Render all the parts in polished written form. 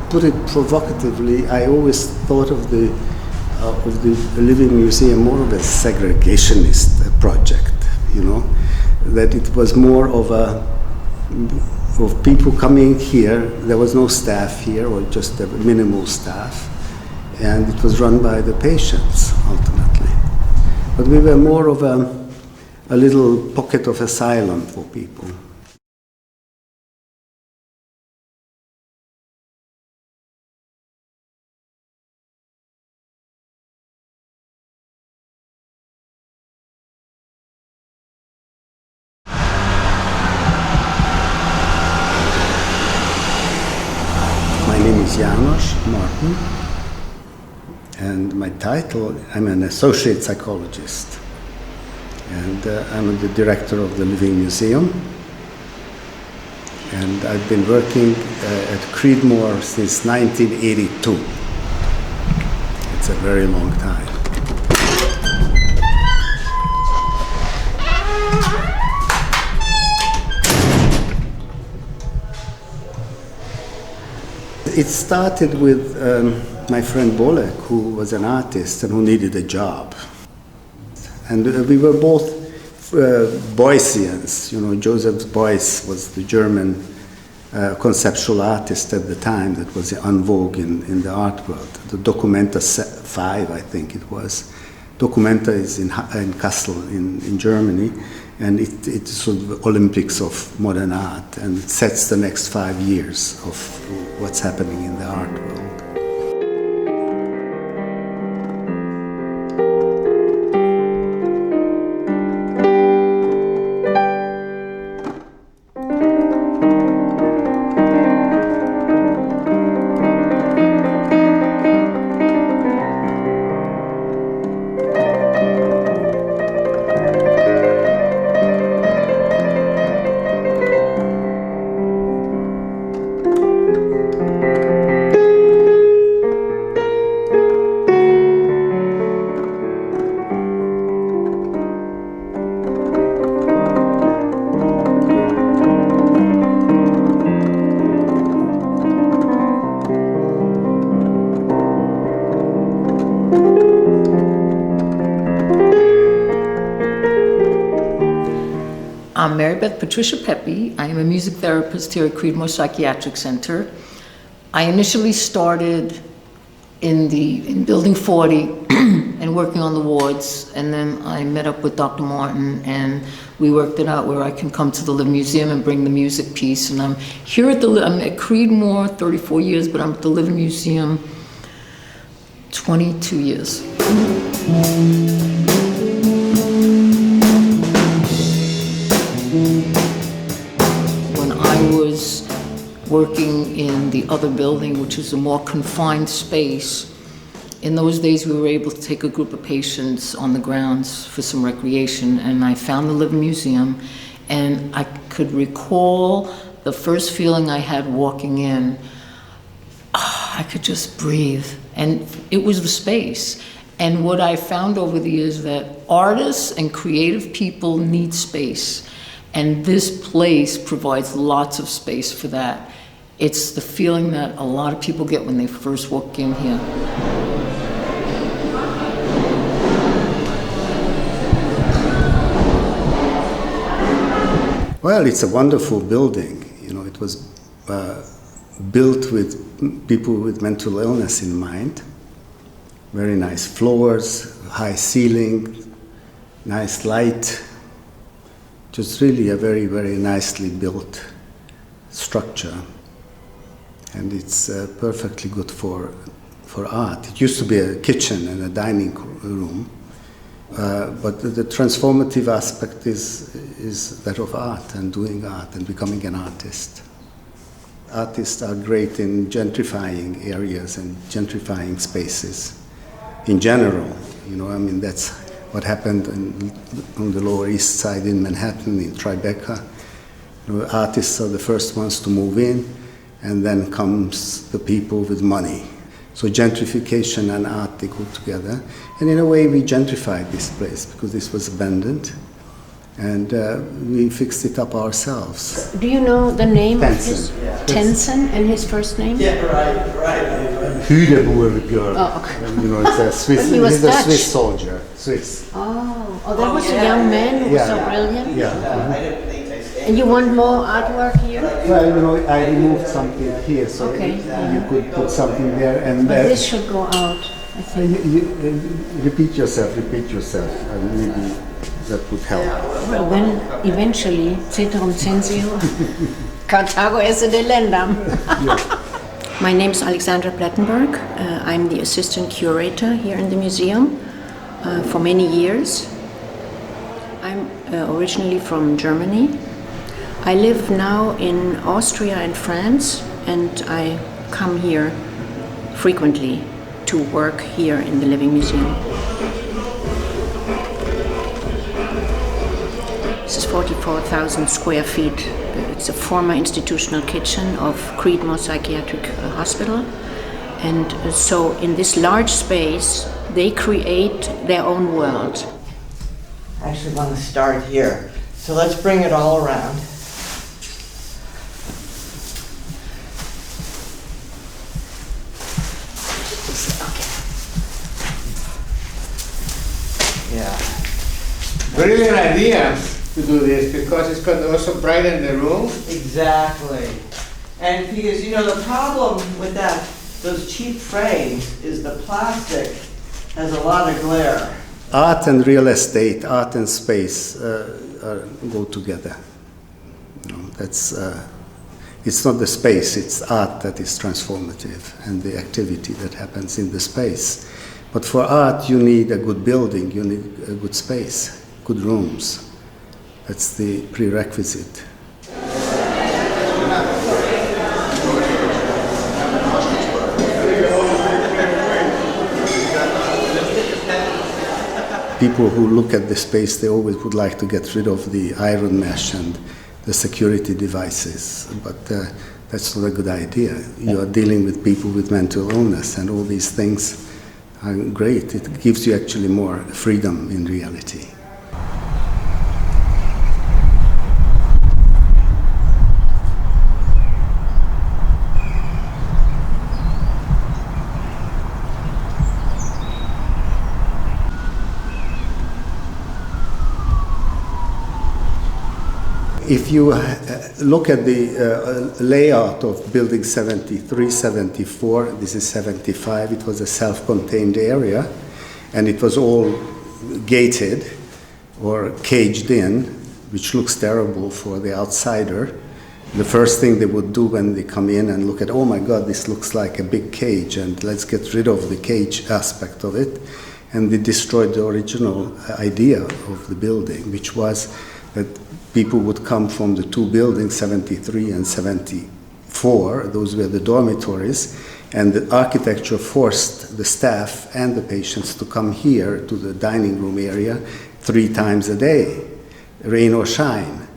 put it provocatively, I always thought of the Living Museum more of a segregationist project, that it was more of people coming here. There was no staff here, or just a minimal staff, and it was run by the patients ultimately. But we were more of a little pocket of asylum for people. My name is János Martin, and my title, I'm an associate psychologist, and I'm the director of the Living Museum, and I've been working at Creedmoor since 1982. It's a very long time. It started with my friend Bolek, who was an artist and who needed a job. And we were both Beuys-ians. Joseph Beuys was the German conceptual artist at the time that was en vogue in the art world. The Documenta 5, I think it was. Documenta is in Kassel in Germany, and it's sort of the Olympics of modern art, and it sets the next 5 years of what's happening in the art world. I'm Mary Beth Patricia Pepe. I am a music therapist here at Creedmoor Psychiatric Center. I initially started in Building 40 and working on the wards, and then I met up with Dr. Martin and we worked it out where I can come to the Living Museum and bring the music piece. And I'm here I'm at Creedmoor 34 years, but I'm at the Living Museum 22 years. When I was working in the other building, which is a more confined space, in those days we were able to take a group of patients on the grounds for some recreation, and I found the Living Museum, and I could recall the first feeling I had walking in. I could just breathe, and it was the space. And what I found over the years that artists and creative people need space. And this place provides lots of space for that. It's the feeling that a lot of people get when they first walk in here. Well, it's a wonderful building. It was built with people with mental illness in mind. Very nice floors, high ceiling, nice light. Just really a very, very nicely built structure, and it's perfectly good for art. It used to be a kitchen and a dining room, but the transformative aspect is that of art and doing art and becoming an artist. Artists are great in gentrifying areas and gentrifying spaces in general. That's what happened on the Lower East Side in Manhattan, in Tribeca. Artists are the first ones to move in, and then comes the people with money. So gentrification and art, they go together. And in a way, we gentrified this place because this was abandoned. And we fixed it up ourselves. Do you know the name of his? Tenson. Tenson and his first name? Yeah, right. Hüdeburger. Oh, okay. You know, it's a Swiss. But he was he's a Dutch. Swiss soldier. Swiss. Oh, that was a young man who was so brilliant? Yeah. I didn't think they stayed. And you want more artwork here? Well, you know, I removed something here, so Okay. you could put something there and But this should go out, I think. repeat yourself, and maybe that would help. Well, then eventually, ceterum censeo, Carthago esse delendam. My name is Alexandra Plettenberg. I'm the assistant curator here in the museum for many years. I'm originally from Germany. I live now in Austria and France, and I come here frequently to work here in the Living Museum. This is 44,000 square feet. It's a former institutional kitchen of Creedmoor Psychiatric Hospital. And so in this large space, they create their own world. I actually want to start here. So let's bring it all around. Yeah. Brilliant idea to do this because it's going to also brighten the room. Exactly. And because, you know, the problem with those cheap frames is the plastic has a lot of glare. Art and real estate, art and space go together. You know, it's not the space, it's art that is transformative and the activity that happens in the space. But for art, you need a good building, you need a good space, good rooms. That's the prerequisite. People who look at the space, they always would like to get rid of the iron mesh and the security devices, but that's not a good idea. You are dealing with people with mental illness, and all these things are great. It gives you actually more freedom in reality. If you look at the layout of building 73, 74, this is 75, it was a self-contained area, and it was all gated or caged in, which looks terrible for the outsider. The first thing they would do when they come in and look at, oh my God, this looks like a big cage, and let's get rid of the cage aspect of it. And they destroyed the original idea of the building, which was that people would come from the two buildings, 73 and 74, those were the dormitories, and the architecture forced the staff and the patients to come here to the dining room area 3 times a day, rain or shine.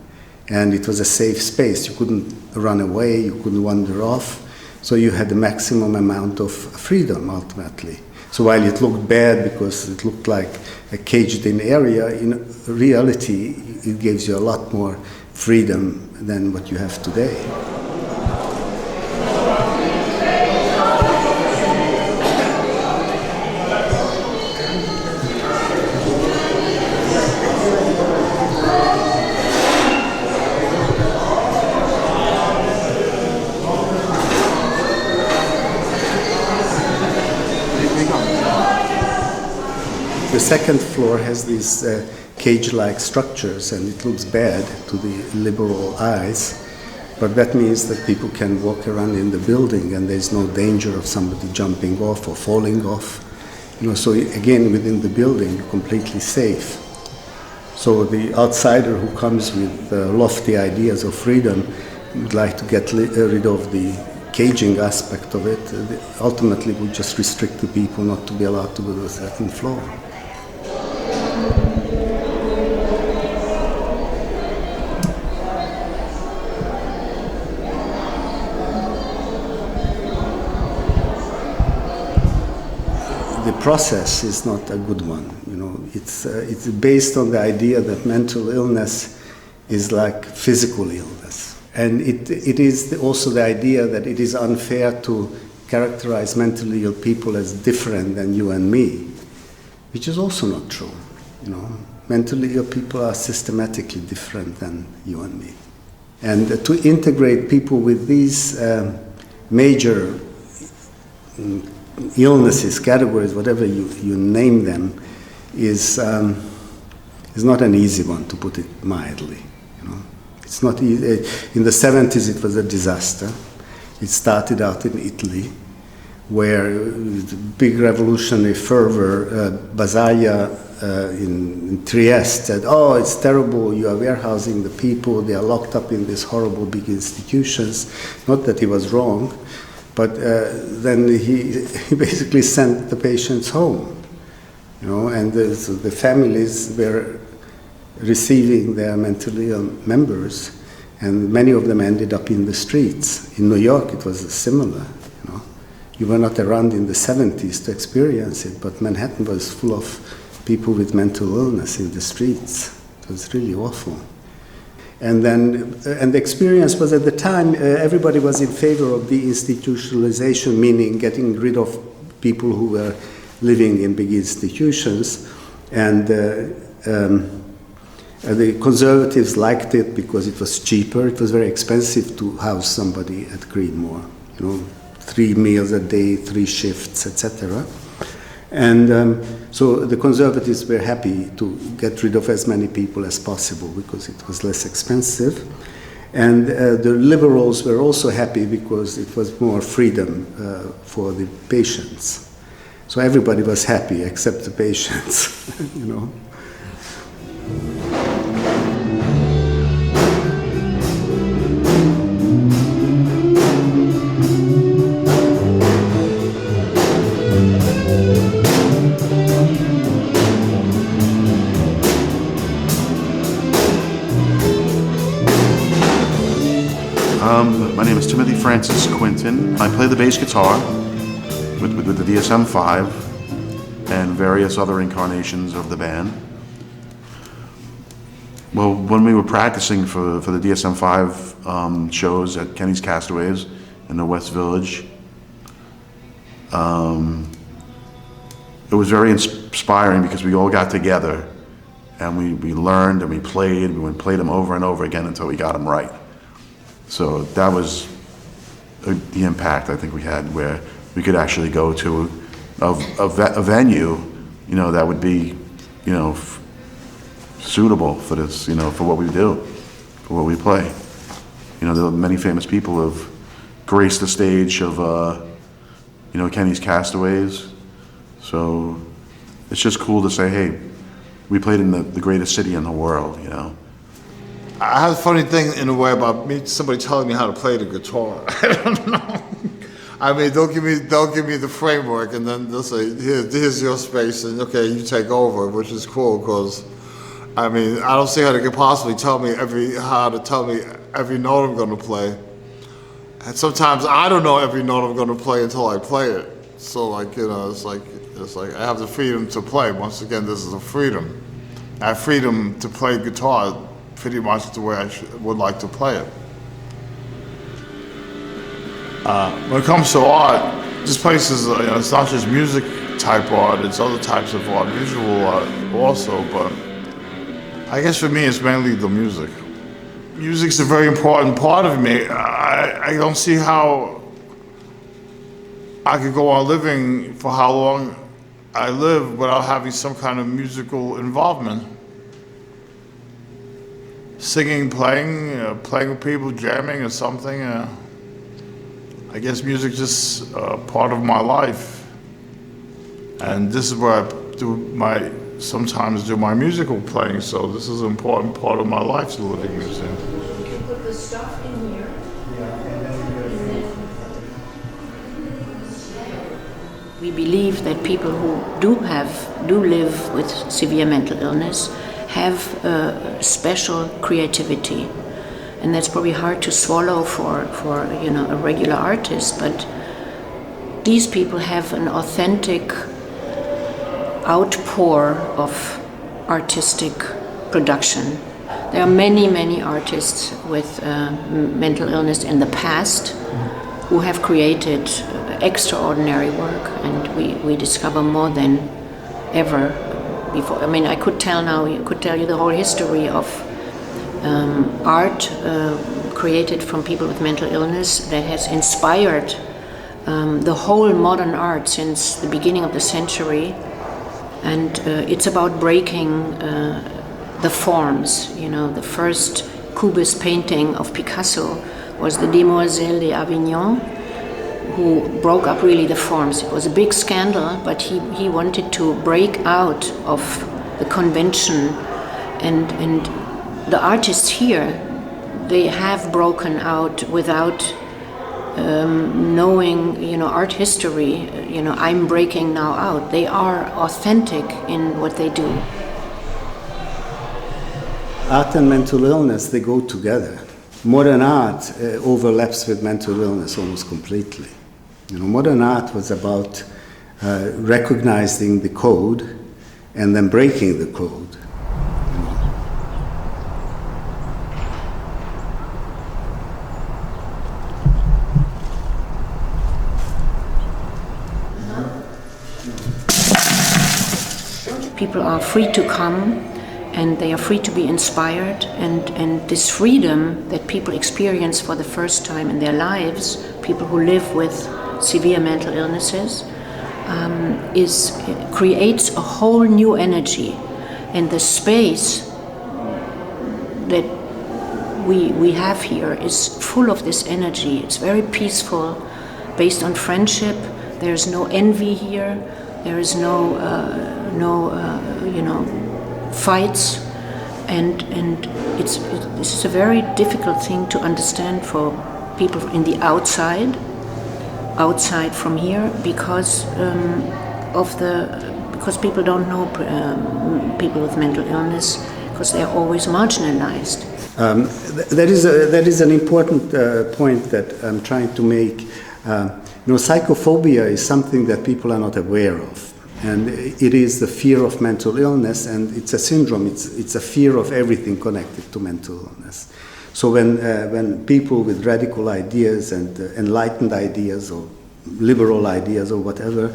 And it was a safe space. You couldn't run away, you couldn't wander off, so you had the maximum amount of freedom ultimately. So while it looked bad because it looked like a caged-in area, in reality, it gives you a lot more freedom than what you have today. The second floor has these cage-like structures, and it looks bad to the liberal eyes, but that means that people can walk around in the building and there's no danger of somebody jumping off or falling off. You know, so again, within the building, you're completely safe. So the outsider who comes with lofty ideas of freedom would like to get rid of the caging aspect of it. Ultimately would just restrict the people not to be allowed to go to a certain floor. The process is not a good one. It's based on the idea that mental illness is like physical illness. And it is also the idea that it is unfair to characterize mentally ill people as different than you and me, which is also not true. Mentally ill people are systematically different than you and me. And to integrate people with these major illnesses, categories, whatever you name them, is not an easy one, to put it mildly. It's not easy. In the 70s, it was a disaster. It started out in Italy, where the big revolutionary fervor, Basaglia in Trieste said, "Oh, it's terrible, you are warehousing the people, they are locked up in these horrible big institutions." Not that he was wrong, but then he basically sent the patients home. And so the families were receiving their mentally ill members, and many of them ended up in the streets. In New York, it was similar. You were not around in the 70s to experience it, but Manhattan was full of people with mental illness in the streets. It was really awful. And the experience was, at the time, everybody was in favor of deinstitutionalization, meaning getting rid of people who were living in big institutions. And the conservatives liked it because it was cheaper. It was very expensive to house somebody at Greenmore. 3 meals a day, 3 shifts, etc. And so the conservatives were happy to get rid of as many people as possible because it was less expensive. And the liberals were also happy because it was more freedom for the patients. So everybody was happy except the patients, My name is Timothy Francis Quinton. I play the bass guitar with the DSM-5 and various other incarnations of the band. Well, when we were practicing for the DSM-5 shows at Kenny's Castaways in the West Village, it was very inspiring because we all got together and we learned and we played them over and over again until we got them right. So that was the impact I think we had, where we could actually go to a venue, that would be, suitable for this, for what we do, for what we play. There are many famous people who have graced the stage of, Kenny's Castaways. So it's just cool to say, hey, we played in the greatest city in the world, I have a funny thing in a way about somebody telling me how to play the guitar. I don't know. I mean, they'll give me the framework, and then they'll say, here's your space, and okay, you take over, which is cool, because, I mean, I don't see how they could possibly tell me every note I'm going to play. And sometimes I don't know every note I'm going to play until I play it. So, it's like I have the freedom to play. Once again, this is a freedom. I have freedom to play guitar pretty much the way I would like to play it. When it comes to art, this place is, it's not just music type art, it's other types of art, visual art also, but I guess for me it's mainly the music. Music's a very important part of me. I don't see how I could go on living for how long I live without having some kind of musical involvement. Singing, playing with people, jamming or something. I guess music's just part of my life. And this is where I sometimes do my musical playing, so this is an important part of my life, the living museum. You can put the stuff in here. We believe that people who do live with severe mental illness have special creativity, and that's probably hard to swallow for a regular artist. But these people have an authentic outpour of artistic production. There are many, many artists with mental illness in the past who have created extraordinary work, and we discover more than ever before. I mean, I could tell you the whole history of art created from people with mental illness that has inspired the whole modern art since the beginning of the century. And it's about breaking the forms. You know, the first Cubist painting of Picasso was the Demoiselles d'Avignon, who broke up really the forms. It was a big scandal, but he wanted to break out of the convention, and the artists here, they have broken out without knowing, you know, art history. You know, I'm breaking now out. They are authentic in what they do. Art and mental illness, they go together. Modern art overlaps with mental illness almost completely. You know, modern art was about recognizing the code and then breaking the code. People are free to come, and they are free to be inspired, and this freedom that people experience for the first time in their lives, people who live with severe mental illnesses, creates a whole new energy, and the space that we have here is full of this energy. It's very peaceful, based on friendship. There's no envy here. There is no fights, and this is a very difficult thing to understand for people in the outside from here, because people don't know people with mental illness, because they are always marginalized. That is an important point that I'm trying to make. Psychophobia is something that people are not aware of. And it is the fear of mental illness, and it's a syndrome. It's a fear of everything connected to mental illness. So when people with radical ideas and enlightened ideas or liberal ideas or whatever,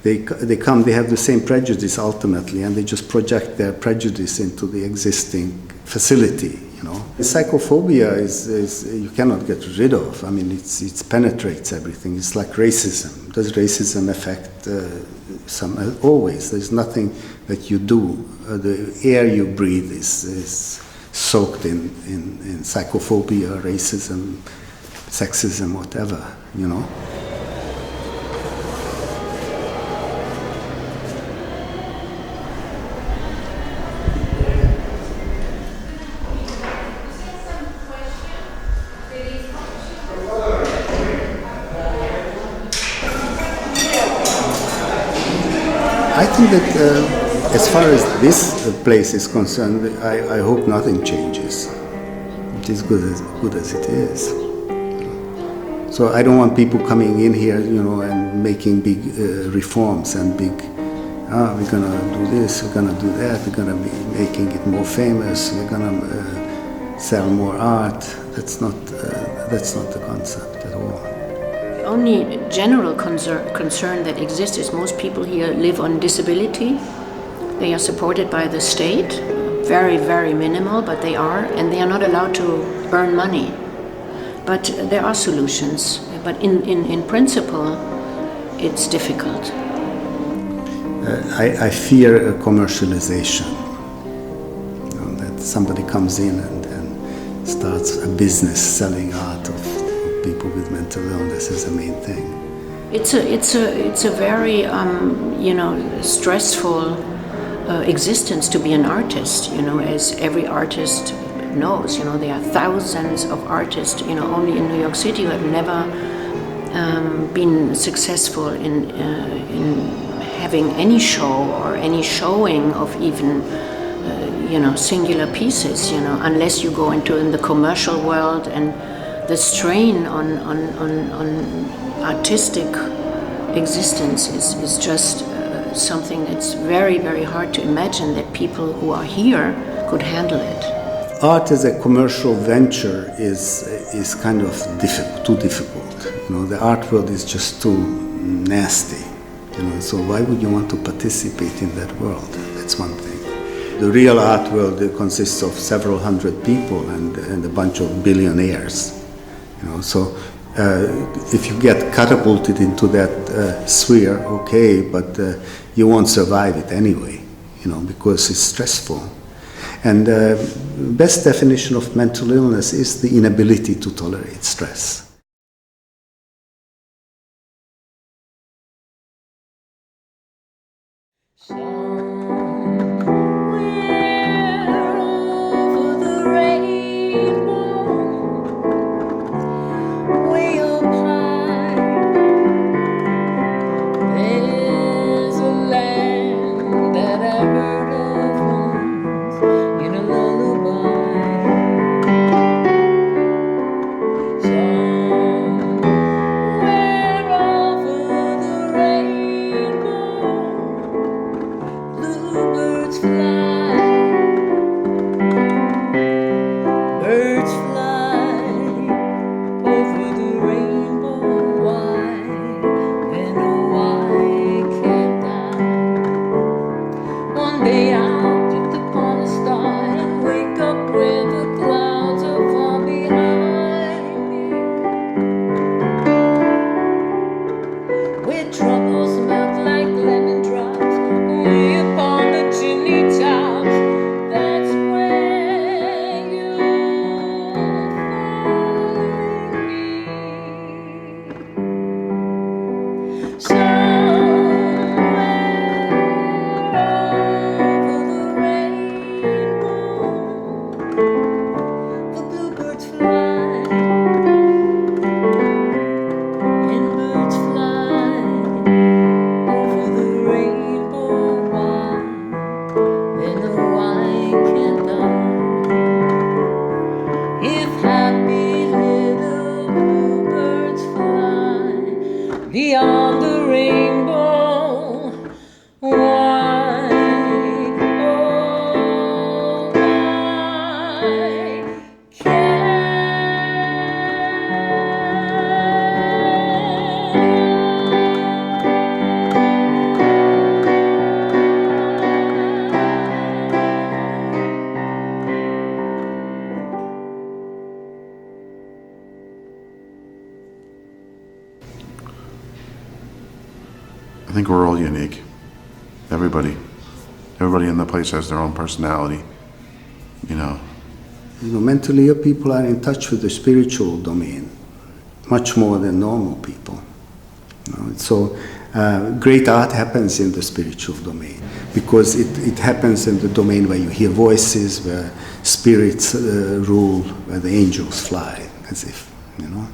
they have the same prejudice ultimately, and they just project their prejudice into the existing facility. You know, psychophobia is you cannot get rid of. I mean, it penetrates everything. It's like racism. Does racism affect some? Always. There's nothing that you do. The air you breathe is soaked in psychophobia, racism, sexism, whatever. You know. I think that as far as this place is concerned, I hope nothing changes. It is good as it is. So I don't want people coming in here, and making big reforms and big, we're gonna do this, we're gonna do that, we're gonna be making it more famous, we're gonna sell more art. That's not the concept at all. The only general concern that exists is most people here live on disability. They are supported by the state, very, very minimal, but they are, and they are not allowed to earn money. But there are solutions, but in principle, it's difficult. I fear a commercialization, that somebody comes in and starts a business selling art of people with mental illness is the main thing. It's a very stressful existence to be an artist. As every artist knows. There are thousands of artists. Only in New York City who have never been successful in having any show or any showing of even singular pieces. Unless you go into the commercial world, and the strain on artistic existence is just something that's very, very hard to imagine that people who are here could handle it. Art as a commercial venture is kind of too difficult. You know, the art world is just too nasty. You know, so why would you want to participate in that world? That's one thing. The real art world consists of several hundred people and a bunch of billionaires. You know, so if you get catapulted into that sphere, okay, but you won't survive it anyway. You know, because it's stressful. And best definition of mental illness is the inability to tolerate stress. Beyond the rainbow, why, oh, why I think we're all unique. Everybody in the place has their own personality, you know. You know, mentally ill people are in touch with the spiritual domain, much more than normal people. You know, so great art happens in the spiritual domain because it happens in the domain where you hear voices, where spirits rule, where the angels fly, as if, you know.